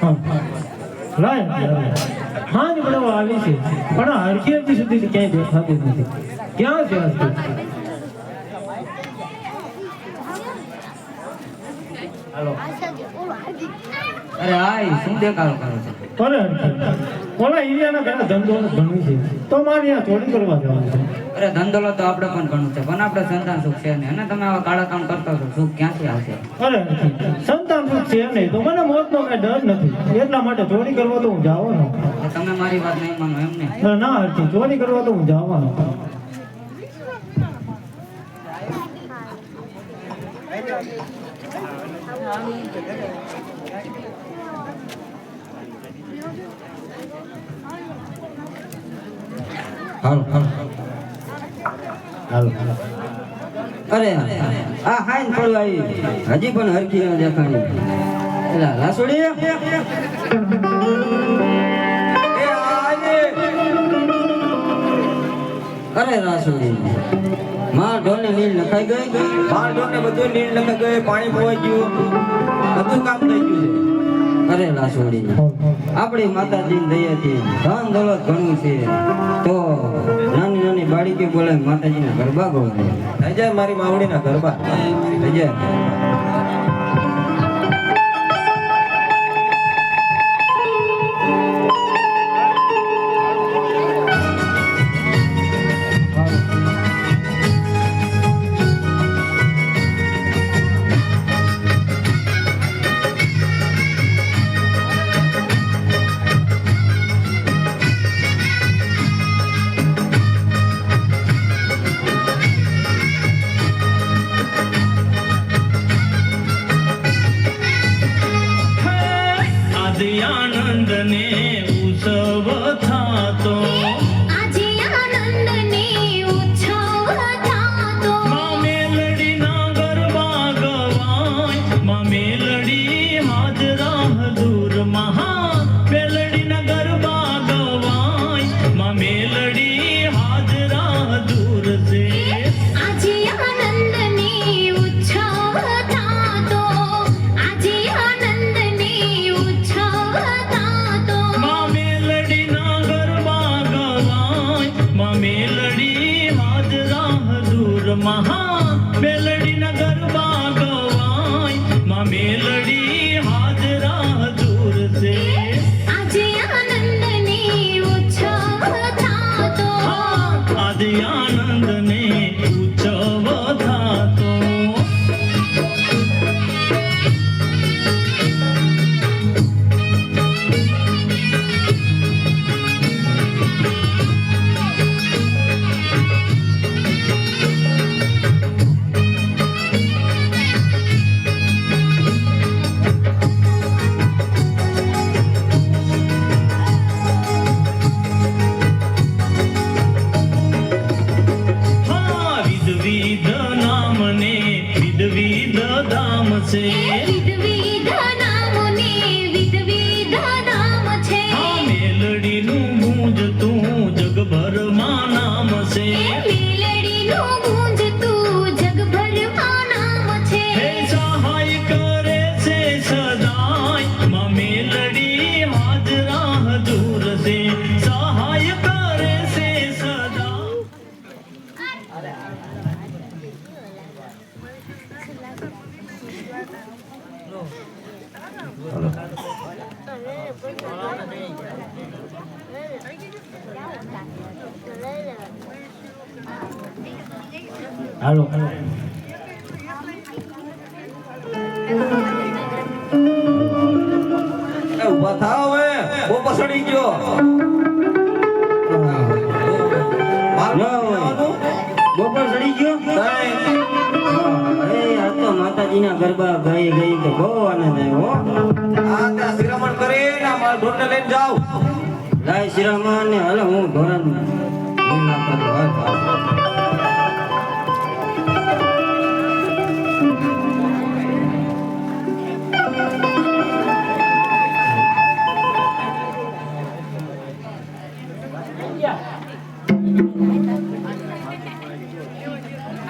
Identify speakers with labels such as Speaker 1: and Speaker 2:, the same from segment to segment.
Speaker 1: હા જ બનાવવા આવી છે પણ હરખી હજી સુધી ક્યાંય દેખાતી નથી. ક્યાં છે હરખી? હાલો.
Speaker 2: અરે આય શું દેખાડો કરો છો?
Speaker 1: કોને હરખી? ઓલા એરિયાના ઘણા ધંધો ઘણું છે તો મારે અહીંયા ચોરી કરવા જવાનું છે.
Speaker 2: અરે ધંધોલો તો આપણે પણ ઘણું છે પણ આપણે સંતાન સુખ છે ને અને તમે આવા કાળા કામ કરતા છો સુખ ક્યાંથી આવશે?
Speaker 1: અરે સંતાન સુખ છે નહીં તો મને મોતનો કઈ ડર નથી એટલા માટે ચોરી કરવા તો હું જવાનો.
Speaker 2: તમે મારી વાત નહીં માનો એમ ને?
Speaker 1: ના હરખી ચોરી કરવા તો હું જવાનો.
Speaker 2: હાલો હાલો
Speaker 1: હાલો.
Speaker 2: અરે આ હાઈન પડવા આવી હજી પણ હરખી ન દેખાણી. એલા લાસોડી અરે રાસોડી માર ઢોલને નીલ નખાઈ ગઈ.
Speaker 3: માર ઢોરને બધું નીલ નખાઈ ગઈ, પાણી પોવાઈ ગયું, બધું કામ થઈ ગયું છે.
Speaker 2: અરે લાસોડી આપણી માતાજીની દયાથી ધન દોલત ઘણું છે તો નાની નાની બાળકી બોલે માતાજીના ગરબા ગોવે.
Speaker 3: થઈ જાય મારી માવડીના ગરબા
Speaker 2: થઈ જાય.
Speaker 1: હાલો.
Speaker 3: ઉભા થાવ હવે, બહુ પસડી ગયો.
Speaker 2: બપોર ચડી ગયો. આ તો માતાજીના ગરબા ગાઈ ગઈ તો બહુ આનંદ આવ્યો.
Speaker 3: આ ત્યાં શિરામણ કરીને આ મારા ઢોરને લઈને જાવ.
Speaker 2: લાય શિરામણ ને હાલો હું ધોરણ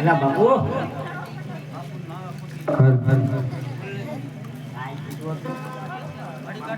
Speaker 1: અલા બાપુ
Speaker 2: અરે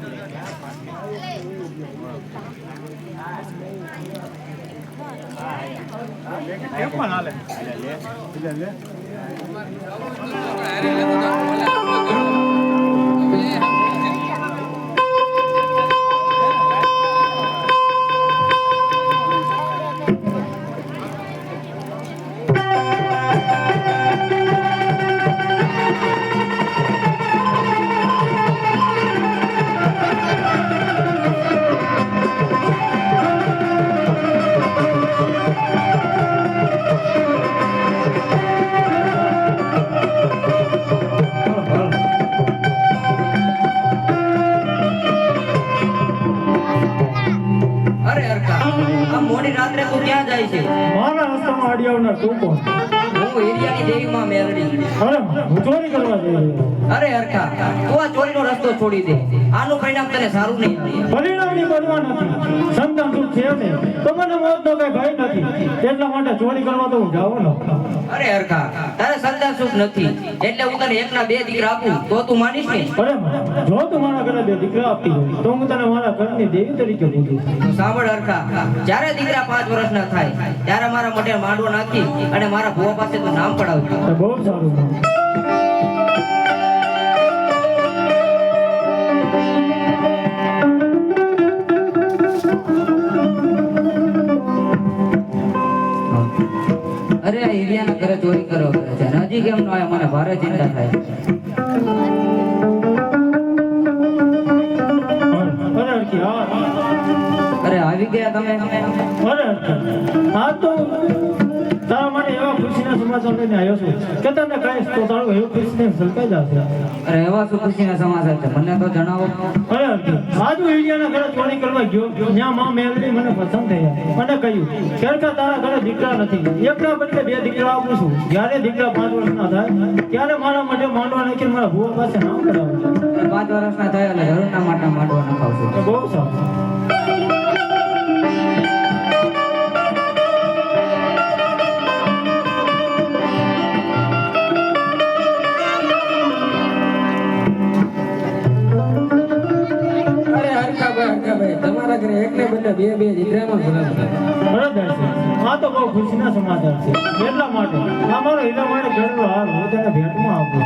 Speaker 2: હરખા આ મોડી રાત્રે તું ક્યાં જાય છે?
Speaker 1: મારા રસ્તામાં આડી આવનાર તું કોણ?
Speaker 2: હું એરિયાની દેવીમાં મેરડી.
Speaker 1: અરે હું ચોરી કરવા જઈ રહ્યો છું.
Speaker 2: અરે હરખા તું આ ચોરીનો રસ્તો છોડી દે. આનું પરિણામ તને સારું નહીં આવે.
Speaker 1: પરિણામની પરવા નથી. સંતાન સુખ છે ને તો મને મોતનો કઈ ભય નથી. એટલા માટે ચોરી કરવા તો હું જાઉં ને.
Speaker 2: અરે હરખા તારે સંતાન સુખ નથી એટલે હું તને એકના બે દીકરા આપું તો તું માનીશ ને?
Speaker 1: અરે જો તું મારા ઘરે 2 દીકરા આપતી હોય તો હું તને મારા ઘરની દેવી તરીકે પૂજીશ.
Speaker 2: તો સાંભળ હરખા, જ્યારે દીકરા 5 વર્ષના થાય ત્યારે મારા માટે માંડવો નાખી અને મારા ભુવા પાસે તું નામ પડાવજો.
Speaker 1: તો બહુ સારું.
Speaker 2: અરે આ એરિયાના ઘરે ચોરી કરો કરે છે અને હજી કેમ ન આવે? મને ભારે ચિંતા થાય છે.
Speaker 1: અરે અરકી હા.
Speaker 2: અરે આવી ગયા તમે?
Speaker 1: અરે હા તો તારા માટે એવા ખુશીના સમાચાર લઈને આવ્યો છું કે તને કહીશ તો તારું એવું ખુશીને સલકાઈ જશે.
Speaker 2: અરે એવા શું ખુશીના સમાચાર છે? મને તો જણાવો.
Speaker 1: અરે આજુ ઇન્ડિયાના ઘરે ચોરી કરવા ગયો ત્યાં માં મેલડી મને પસંદ થયા અને કહ્યું ખેરકા તારા ઘરે દીકરા નથી, એકના બદલે 2 દીકરા આપું છું. જ્યારે દીકરા 5 વર્ષના થાય ત્યારે મારા માટે માંડવા નાખીને મારા ભુવા પાસે નામ કરાવજો.
Speaker 2: 5 વર્ષના થયા એટલે જરૂરના માટે માંડવો નખાવશું.
Speaker 1: તો બહુ સારું.
Speaker 3: તમારા ઘરે એકને બદલે 2 દીકરાનો જન્મ થયો.
Speaker 1: બરાબર છે. આ તો બહુ ખુશીના સમાચાર છે. એટલા માટે આ મારો હીરા માટે ઘરનો હાર હું તને ભેટમાં આપું.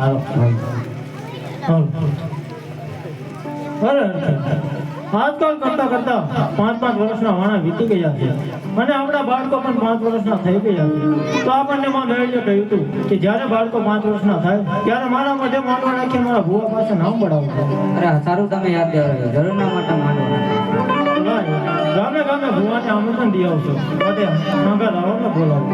Speaker 1: હાલો અરે આજકાલ કરતા કરતા 5 વર્ષના વાણા વીતી ગયા છે અને આપણા બાળકો પણ 5 વર્ષના થઈ ગયા છે. તો આપણને માં મેળવીએ કહ્યું હતું કે જ્યારે બાળકો 5 વર્ષના થાય ત્યારે મારા માટે માંડવા નાખી મારા ભુવા પાસે નામ પડાવજો.
Speaker 2: અરે સારું તમે યાદ દેવડાવ્યું. જરૂરના માટે માંડવો નખાવશું.
Speaker 1: ગામે ગામે ભુવાને આમંત્રણ દી આવશો માટે નાગા રાવણને બોલાવો.